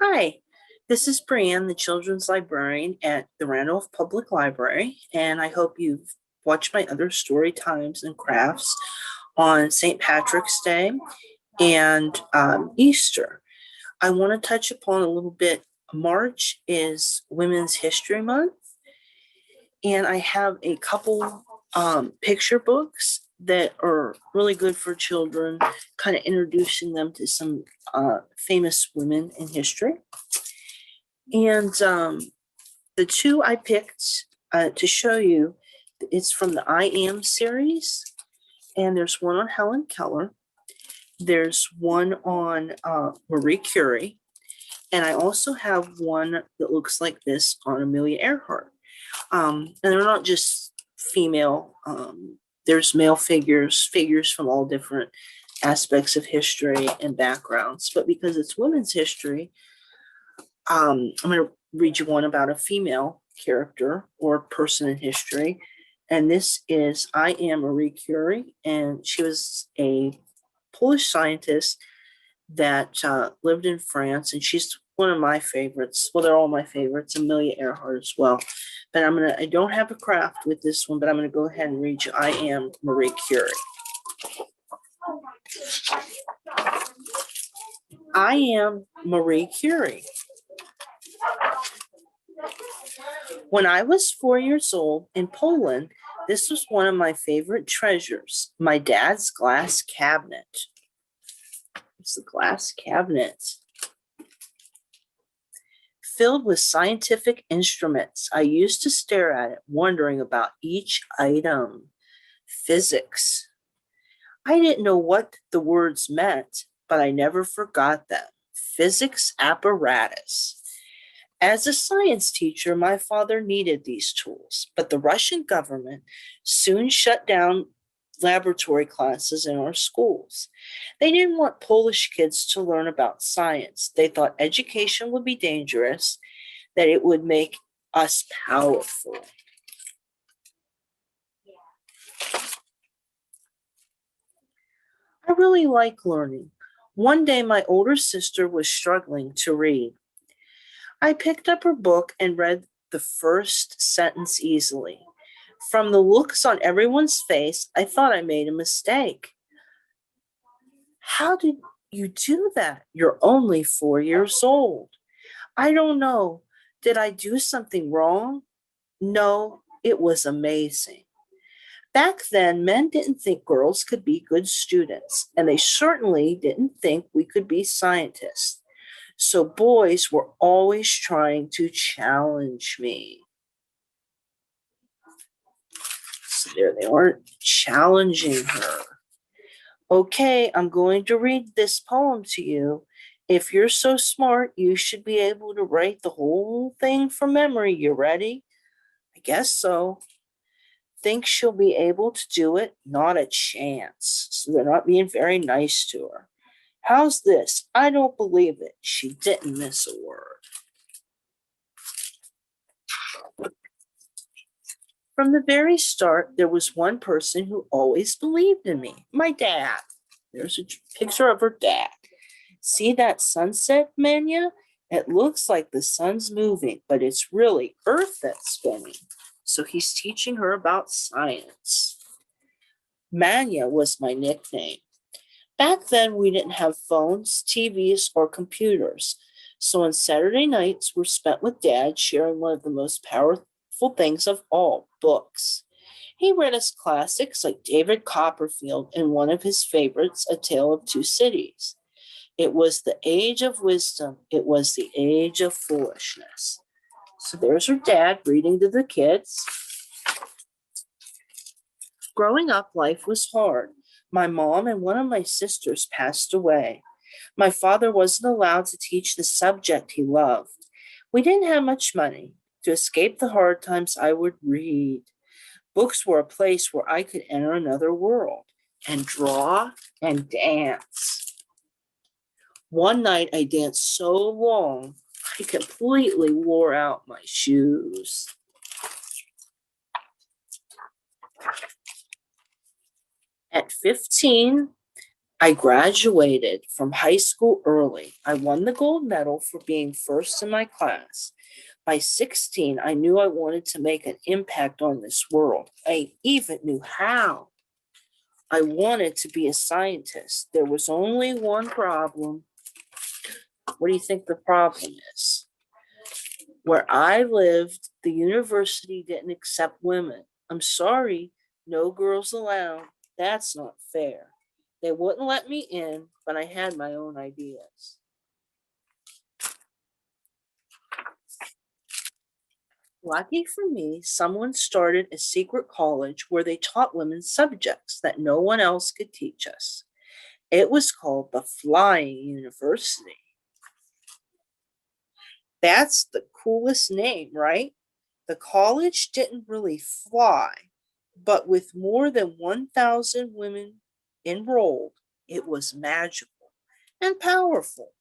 Hi, this is Brianne, the children's librarian at the Randolph Public Library, and I hope you've watched my other story times and crafts on St. Patrick's Day and Easter. I want to touch upon a little bit. March is Women's History Month, and I have a couple picture books that are really good for children, kind of introducing them to some famous women in history. And the two I picked to show you, it's from the I Am series, and there's one on Helen Keller. There's one on Marie Curie, and I also have one that looks like this on Amelia Earhart. And they're not just female. There's male figures from all different aspects of history and backgrounds. But because it's women's history, I'm going to read you one about a female character or person in history. And this is I Am Marie Curie, and she was a Polish scientist that lived in France, and she's one of my favorites. Well, they're all my favorites, Amelia Earhart as well. But I don't have a craft with this one, but I'm going to go ahead and read you I Am Marie Curie. I am Marie Curie. When I was 4 years old in Poland, this was one of my favorite treasures, my dad's glass cabinet. It's the glass cabinet filled with scientific instruments. I used to stare at it, wondering about each item. Physics. I didn't know what the words meant, but I never forgot them. Physics apparatus. As a science teacher, my father needed these tools, but the Russian government soon shut down laboratory classes in our schools. They didn't want Polish kids to learn about science. They thought education would be dangerous, that it would make us powerful. I really like learning. One day, my older sister was struggling to read. I picked up her book and read the first sentence easily. From the looks on everyone's face, I thought I made a mistake. How did you do that? You're only 4 years old. I don't know. Did I do something wrong? No, it was amazing. Back then, men didn't think girls could be good students, and they certainly didn't think we could be scientists. So boys were always trying to challenge me. So there they are, challenging her. Okay, I'm going to read this poem to you. If you're so smart, you should be able to write the whole thing from memory. You ready? I guess so. Think she'll be able to do it? Not a chance. So they're not being very nice to her. How's this? I don't believe it. She didn't miss a word. From the very start, there was one person who always believed in me, my dad. There's a picture of her dad. See that sunset, Manya? It looks like the sun's moving, but it's really Earth that's spinning. So he's teaching her about science. Manya was my nickname. Back then, we didn't have phones, TVs, or computers. So on Saturday nights were spent with Dad sharing one of the most powerful things of all, books. He read us classics like David Copperfield and one of his favorites, A Tale of Two Cities. It was the age of wisdom. It was the age of foolishness. So there's her dad reading to the kids. Growing up, life was hard. My mom and one of my sisters passed away. My father wasn't allowed to teach the subject he loved. We didn't have much money. To escape the hard times, I would read. Books were a place where I could enter another world and draw and dance. One night I danced so long, I completely wore out my shoes. At 15, I graduated from high school early. I won the gold medal for being first in my class. By 16, I knew I wanted to make an impact on this world. I even knew how. I wanted to be a scientist. There was only one problem. What do you think the problem is? Where I lived, the university didn't accept women. I'm sorry, no girls allowed. That's not fair. They wouldn't let me in, but I had my own ideas. Lucky for me, someone started a secret college where they taught women subjects that no one else could teach us. It was called the Flying University. That's the coolest name, right? The college didn't really fly, but with more than 1,000 women enrolled, it was magical and powerful.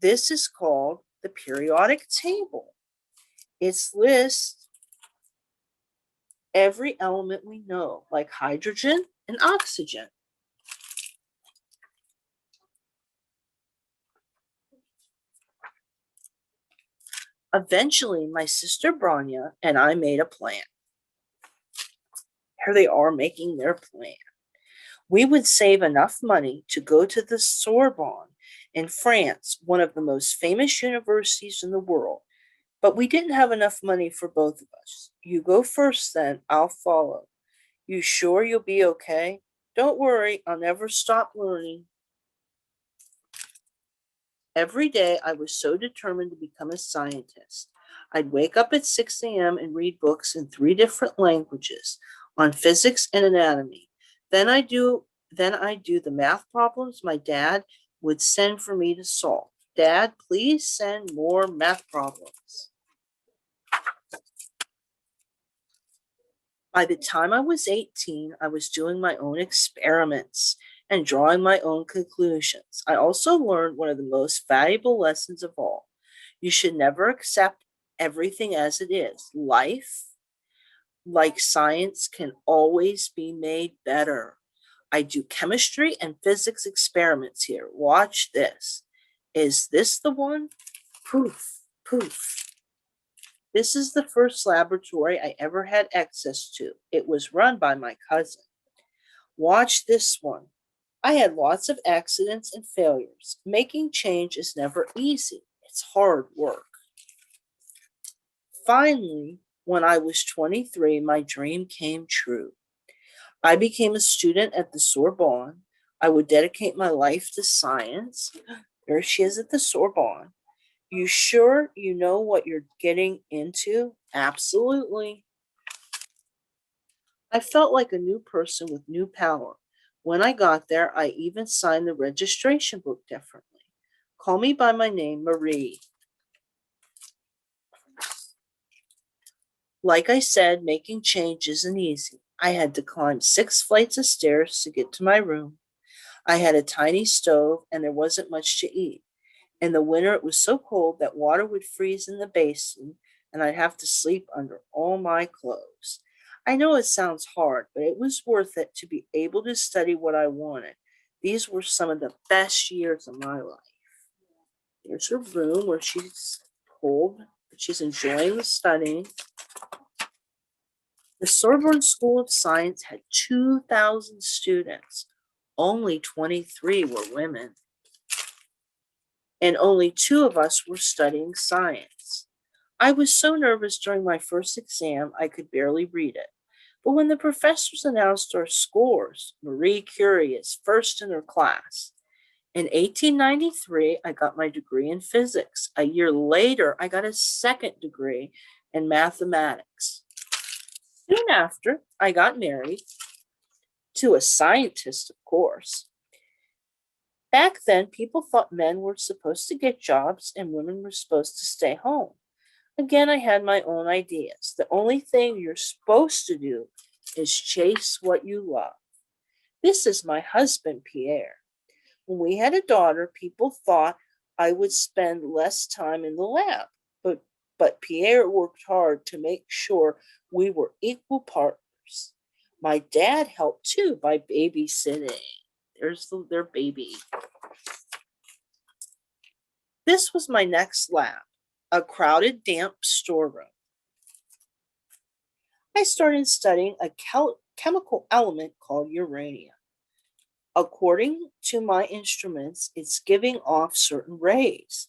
This is called the periodic table. It lists every element we know, like hydrogen and oxygen. Eventually, my sister Branya and I made a plan. Here they are making their plan. We would save enough money to go to the Sorbonne in France, one of the most famous universities in the world. But we didn't have enough money for both of us. You go first, then I'll follow. You sure you'll be okay? Don't worry, I'll never stop learning. Every day I was so determined to become a scientist. I'd wake up at 6 a.m. and read books in 3 different languages on physics and anatomy. Then I do the math problems my dad would send for me to solve. Dad, please send more math problems. By the time I was 18, I was doing my own experiments and drawing my own conclusions. I also learned one of the most valuable lessons of all. You should never accept everything as it is. Life, like science, can always be made better. I do chemistry and physics experiments here. Watch this. Is this the one? Poof, poof. This is the first laboratory I ever had access to. It was run by my cousin. Watch this one. I had lots of accidents and failures. Making change is never easy. It's hard work. Finally, when I was 23, my dream came true. I became a student at the Sorbonne. I would dedicate my life to science. There she is at the Sorbonne. You sure you know what you're getting into? Absolutely. I felt like a new person with new power. When I got there, I even signed the registration book differently. Call me by my name, Marie. Like I said, making change isn't easy. I had to climb 6 flights of stairs to get to my room. I had a tiny stove and there wasn't much to eat. In the winter, it was so cold that water would freeze in the basin and I'd have to sleep under all my clothes. I know it sounds hard, but it was worth it to be able to study what I wanted. These were some of the best years of my life. Here's her room where she's cold, but she's enjoying the studying. The Sorbonne School of Science had 2,000 students. Only 23 were women, and only 2 of us were studying science. I was so nervous during my first exam, I could barely read it. But when the professors announced our scores, Marie Curie is first in her class. In 1893, I got my degree in physics. A year later, I got a second degree in mathematics. Soon after, I got married to a scientist, of course. Back then, people thought men were supposed to get jobs and women were supposed to stay home. Again, I had my own ideas. The only thing you're supposed to do is chase what you love. This is my husband, Pierre. When we had a daughter, people thought I would spend less time in the lab, but Pierre worked hard to make sure we were equal partners. My dad helped too by babysitting. There's their baby. This was my next lab, a crowded, damp storeroom. I started studying a chemical element called uranium. According to my instruments, it's giving off certain rays.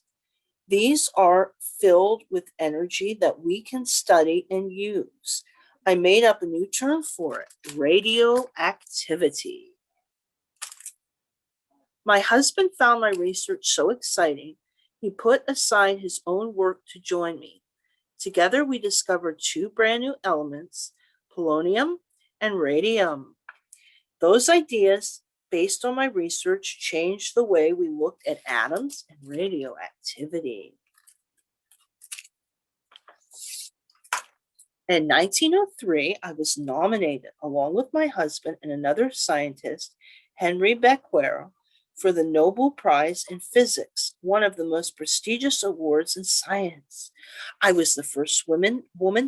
These are filled with energy that we can study and use. I made up a new term for it, radioactivity. My husband found my research so exciting, he put aside his own work to join me. Together, we discovered two brand new elements, polonium and radium. Those ideas, based on my research, changed the way we looked at atoms and radioactivity. In 1903, I was nominated, along with my husband and another scientist, Henry Becquerel, for the Nobel Prize in Physics, one of the most prestigious awards in science. I was the first woman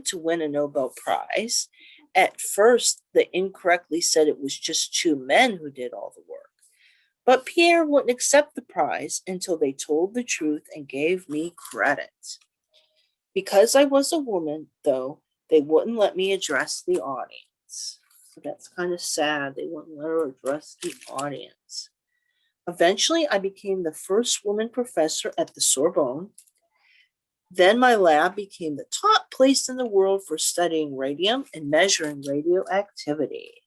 to win a Nobel Prize. At first, they incorrectly said it was just two men who did all the work. But Pierre wouldn't accept the prize until they told the truth and gave me credit. Because I was a woman, though, they wouldn't let me address the audience. So that's kind of sad. They wouldn't let her address the audience. Eventually, I became the first woman professor at the Sorbonne. Then my lab became the top place in the world for studying radium and measuring radioactivity.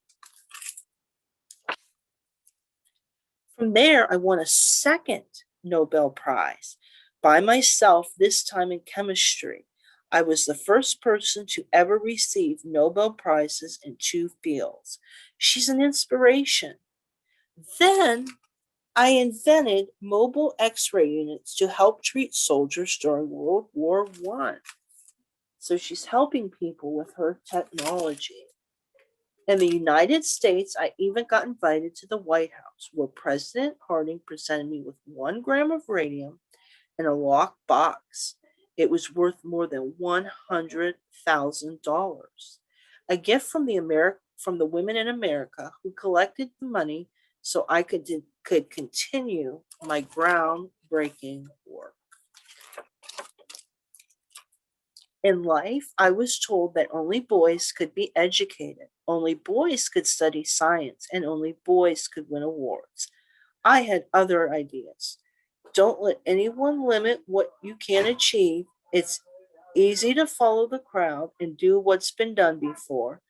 From there, I won a second Nobel Prize by myself, this time in chemistry. I was the first person to ever receive Nobel Prizes in two fields. She's an inspiration. Then I invented mobile X-ray units to help treat soldiers during World War I. So she's helping people with her technology. In the United States, I even got invited to the White House, where President Harding presented me with 1 gram of radium in a locked box. It was worth more than $100,000. A gift from the women in America who collected the money so I could continue my groundbreaking work. In life, I was told that only boys could be educated, only boys could study science, and only boys could win awards. I had other ideas. Don't let anyone limit what you can achieve. It's easy to follow the crowd and do what's been done before,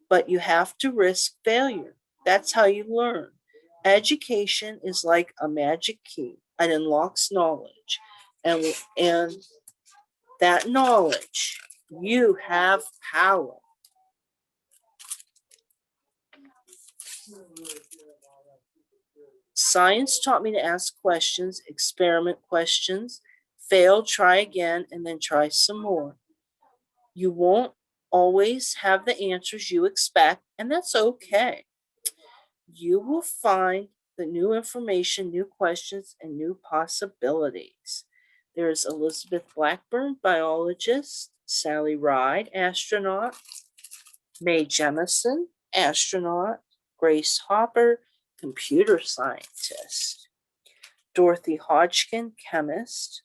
but you have to risk failure. That's how you learn. Education is like a magic key. It unlocks knowledge. And that knowledge, you have power. Science taught me to ask questions, experiment questions, fail, try again, and then try some more. You won't always have the answers you expect, and that's okay. You will find the new information, new questions, and new possibilities. There's Elizabeth Blackburn, biologist, Sally Ride, astronaut, Mae Jemison, astronaut, Grace Hopper, computer scientist, Dorothy Hodgkin, chemist,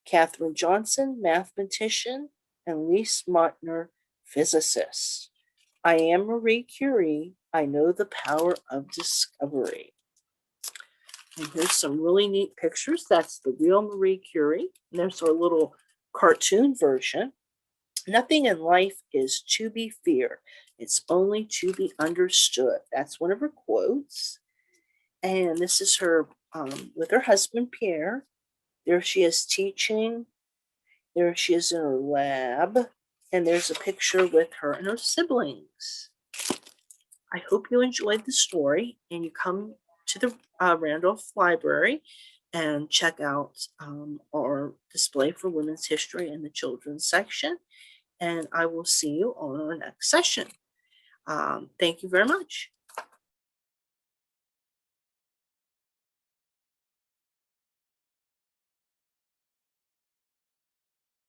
Katherine Johnson, mathematician, and Lise Meitner, physicist. I am Marie Curie. I know the power of discovery. And here's some really neat pictures. That's the real Marie Curie. And there's our little cartoon version. Nothing in life is to be feared. It's only to be understood. That's one of her quotes. And this is her with her husband, Pierre. There she is teaching. There she is in her lab. And there's a picture with her and her siblings. I hope you enjoyed the story and you come to the Randolph Library and check out our display for women's history in the children's section. And I will see you on our next session. Thank you very much.